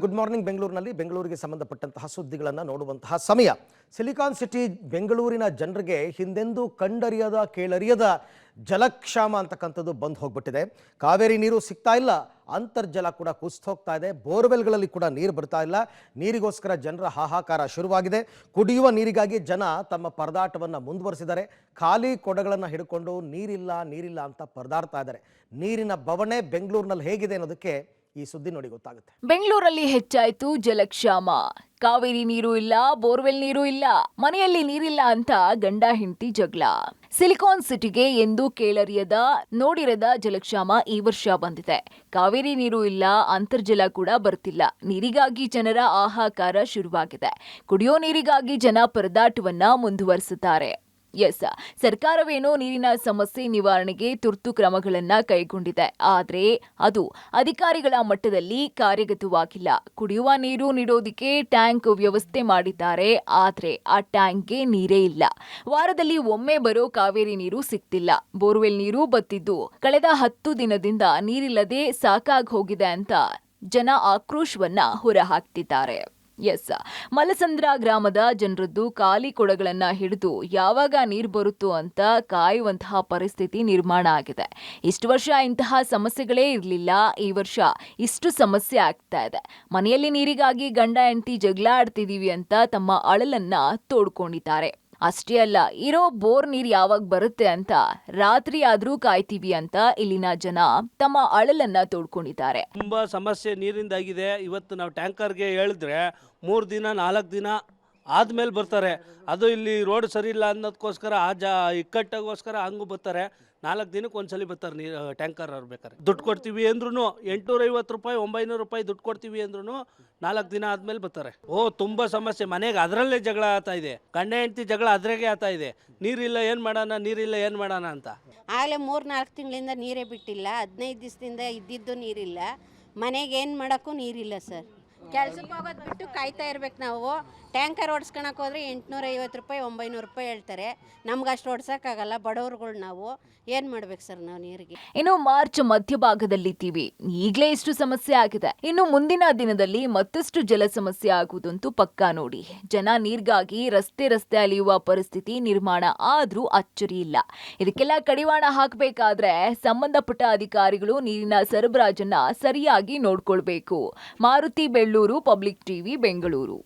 Good morning ಬೆಂಗಳೂರಿನಲ್ಲಿ ಬೆಂಗಳೂರಿಗೆ ಸಂಬಂಧಪಟ್ಟಂತಹ ಸುದ್ದಿಗಳನ್ನು ನೋಡುವಂತಹ ಸಮಯ. ಸಿಲಿಕಾನ್ ಸಿಟಿ ಬೆಂಗಳೂರಿನ ಜನರಿಗೆ ಹಿಂದೆಂದೂ ಕಂಡರಿಯದ ಕೇಳರಿಯದ ಜಲಕ್ಷಾಮ ಅಂತಕ್ಕಂಥದ್ದು ಬಂದು ಹೋಗ್ಬಿಟ್ಟಿದೆ. ಕಾವೇರಿ ನೀರು ಸಿಗ್ತಾ ಇಲ್ಲ, ಅಂತರ್ಜಲ ಕೂಡ ಕುಸಿದು ಹೋಗ್ತಾ ಇದೆ, ಬೋರ್ವೆಲ್ಗಳಲ್ಲಿ ಕೂಡ ನೀರು ಬರ್ತಾ ಇಲ್ಲ. ನೀರಿಗೋಸ್ಕರ ಜನರ ಹಾಹಾಕಾರ ಶುರುವಾಗಿದೆ. ಕುಡಿಯುವ ನೀರಿಗಾಗಿ ಜನ ತಮ್ಮ ಪರದಾಟವನ್ನು ಮುಂದುವರಿಸಿದ್ದಾರೆ. ಖಾಲಿ ಕೊಡಗಳನ್ನು ಹಿಡ್ಕೊಂಡು ನೀರಿಲ್ಲ ಅಂತ ಪರದಾಡ್ತಾ ಇದ್ದಾರೆ. ನೀರಿನ ಬವಣೆ ಬೆಂಗಳೂರಿನಲ್ಲಿ ಹೇಗಿದೆ ಅನ್ನೋದಕ್ಕೆ ಈ ಸುದ್ದಿ ನೋಡಿ ಗೊತ್ತಾಗುತ್ತೆ. ಬೆಂಗಳೂರಲ್ಲಿ ಹೆಚ್ಚಾಯ್ತು ಜಲಕ್ಷಾಮ. ಕಾವೇರಿ ನೀರು ಇಲ್ಲ, ಬೋರ್ವೆಲ್ ನೀರು ಇಲ್ಲ, ಮನೆಯಲ್ಲಿ ನೀರಿಲ್ಲ ಅಂತ ಗಂಡ ಹೆಂಡತಿ ಜಗಳ. ಸಿಲಿಕಾನ್ ಸಿಟಿಗೆ ಎಂದೂ ಕೇಳರಿಯದ ನೋಡಿರದ ಜಲಕ್ಷಾಮ ಈ ವರ್ಷ ಬಂದಿದೆ. ಕಾವೇರಿ ನೀರು ಇಲ್ಲ, ಅಂತರ್ಜಲ ಕೂಡ ಬರ್ತಿಲ್ಲ. ನೀರಿಗಾಗಿ ಜನರ ಹಾಹಾಕಾರ ಶುರುವಾಗಿದೆ. ಕುಡಿಯೋ ನೀರಿಗಾಗಿ ಜನ ಪರದಾಟವನ್ನ ಮುಂದುವರಿಸುತ್ತಾರೆ. ಸರ್ಕಾರವೇನೋ ನೀರಿನ ಸಮಸ್ಯೆ ನಿವಾರಣೆಗೆ ತುರ್ತು ಕ್ರಮಗಳನ್ನ ಕೈಗೊಂಡಿದೆ. ಆದ್ರೆ ಅದು ಅಧಿಕಾರಿಗಳ ಮಟ್ಟದಲ್ಲಿ ಕಾರ್ಯಗತವಾಗಿಲ್ಲ. ಕುಡಿಯುವ ನೀರು ನೀಡೋದಿಕ್ಕೆ ಟ್ಯಾಂಕ್ ವ್ಯವಸ್ಥೆ ಮಾಡಿದ್ದಾರೆ. ಆದ್ರೆ ಆ ಟ್ಯಾಂಕ್ಗೆ ನೀರೇ ಇಲ್ಲ. ವಾರದಲ್ಲಿ ಒಮ್ಮೆ ಬರೋ ಕಾವೇರಿ ನೀರು ಸಿಗ್ತಿಲ್ಲ. ಬೋರ್ವೆಲ್ ನೀರು ಬತ್ತಿದ್ದು ಕಳೆದ 10 ದಿನದಿಂದ ನೀರಿಲ್ಲದೆ ಸಾಕಾಗಿ ಹೋಗಿದೆ ಅಂತ ಜನ ಆಕ್ರೋಶವನ್ನ ಹೊರಹಾಕ್ತಿದ್ದಾರೆ. ಮಲಸಂದ್ರ ಗ್ರಾಮದ ಜನರದ್ದು ಖಾಲಿ ಕೊಡಗಳನ್ನ ಹಿಡಿದು ಯಾವಾಗ ನೀರು ಬರುತ್ತೋ ಅಂತ ಕಾಯುವಂತಹ ಪರಿಸ್ಥಿತಿ ನಿರ್ಮಾಣ ಆಗಿದೆ. ಇಷ್ಟು ವರ್ಷ ಇಂತಹ ಸಮಸ್ಯೆಗಳೇ ಇರಲಿಲ್ಲ. ಈ ವರ್ಷ ಇಷ್ಟು ಸಮಸ್ಯೆ ಆಗ್ತಾ ಇದೆ. ಮನೆಯಲ್ಲಿ ನೀರಿಗಾಗಿ ಗಂಡ ಹೆಂಡತಿ ಜಗಳ ಆಡ್ತಿದೀವಿ ಅಂತ ತಮ್ಮ ಅಳಲನ್ನ ತೋಡ್ಕೊಂಡಿದ್ದಾರೆ. ಅಷ್ಟೇ ಅಲ್ಲ, ಇರೋ ಬೋರ್ ನೀರ್ ಯಾವಾಗ ಬರುತ್ತೆ ಅಂತ ರಾತ್ರಿ ಆದ್ರೂ ಕಾಯ್ತೀವಿ ಅಂತ ಇಲ್ಲಿನ ಜನ ತಮ್ಮ ಅಳಲನ್ನ ತೋಡ್ಕೊಂಡಿದ್ದಾರೆ. ತುಂಬಾ ಸಮಸ್ಯೆ ನೀರಿಂದಾಗಿದೆ. ಇವತ್ತು ನಾವು ಟ್ಯಾಂಕರ್ಗೆ ಹೇಳಿದ್ರೆ 3 ದಿನ 4 ದಿನ ಆದ್ಮೇಲೆ ಬರ್ತಾರೆ. ಅದು ಇಲ್ಲಿ ರೋಡ್ ಸರಿ ಇಲ್ಲ ಅನ್ನೋದಕ್ಕೋಸ್ಕರ ಇಕ್ಕಟ್ಟಿಗೋಸ್ಕರ ಹಂಗೂ ಬರ್ತಾರೆ. 4 ದಿನಕ್ಕೆ ಒಂದ್ಸಲಿ ಬರ್ತಾರೆ ನೀರು ಟ್ಯಾಂಕರ್ ಅವ್ರು. ಬೇಕಾದ್ರೆ ದುಡ್ಡು ಕೊಡ್ತೀವಿ ಅಂದ್ರೂ 850 ರೂಪಾಯಿ 900 ರೂಪಾಯಿ ದುಡ್ಡು ಕೊಡ್ತೀವಿ ಅಂದ್ರೂ 4 ದಿನ ಆದ್ಮೇಲೆ ಬರ್ತಾರೆ. ತುಂಬಾ ಸಮಸ್ಯೆ. ಮನೆಗೆ ಅದರಲ್ಲೇ ಜಗಳ ಆಗ್ತಾ ಇದೆ. ಗಂಡ ಹೆಂಡತಿ ಜಗಳ ಅದ್ರಾಗೆ ಆಗ್ತಾ ಇದೆ. ನೀರಿಲ್ಲ ಏನು ಮಾಡೋಣ ಅಂತ. ಆಗಲೇ 3-4 ತಿಂಗಳಿಂದ ನೀರೇ ಬಿಟ್ಟಿಲ್ಲ. 15 ದಿವಸದಿಂದ ಇದ್ದಿದ್ದು ನೀರಿಲ್ಲ. ಮನೆಗೆ ಏನು ಮಾಡೋಕ್ಕೂ ನೀರಿಲ್ಲ ಸರ್. ಕೆಲ್ಸಕ್ಕೆ ಹೋಗೋದು ಬಿಟ್ಟು ಕಾಯ್ತಾ ಇರ್ಬೇಕು ನಾವು. ಟ್ಯಾಂಕರ್ ಓಡಿಸ್ಕೊಳಕ್ಕೆ ಹೋದ್ರೆ 850 ರೂಪಾಯಿ 900 ರೂಪಾಯಿ ಹೇಳ್ತಾರೆ. ನಮ್ಗೆ ಅಷ್ಟು ಓಡಿಸೋಕ್ಕಾಗಲ್ಲ, ಬಡವ್ರುಗಳು ನಾವು. ಏನು ಮಾಡ್ಬೇಕು ಸರ್ ನಾವು ನೀರಿಗೆ? ಇನ್ನು ಮಾರ್ಚ್ ಮಧ್ಯಭಾಗದಲ್ಲಿದ್ದೀವಿ, ಈಗಲೇ ಇಷ್ಟು ಸಮಸ್ಯೆ ಆಗಿದೆ. ಇನ್ನು ಮುಂದಿನ ದಿನದಲ್ಲಿ ಮತ್ತಷ್ಟು ಜಲ ಸಮಸ್ಯೆ ಆಗುವುದಂತೂ ಪಕ್ಕಾ ನೋಡಿ. ಜನ ನೀರಿಗಾಗಿ ರಸ್ತೆ ಅಲಿಯುವ ಪರಿಸ್ಥಿತಿ ನಿರ್ಮಾಣ ಆದ್ರೂ ಅಚ್ಚರಿ ಇಲ್ಲ. ಇದಕ್ಕೆಲ್ಲ ಕಡಿವಾಣ ಹಾಕಬೇಕಾದ್ರೆ ಸಂಬಂಧಪಟ್ಟ ಅಧಿಕಾರಿಗಳು ನೀರಿನ ಸರಬರಾಜನ್ನ ಸರಿಯಾಗಿ ನೋಡ್ಕೊಳ್ಬೇಕು. Maruti Belluru, public TV, Bengaluru.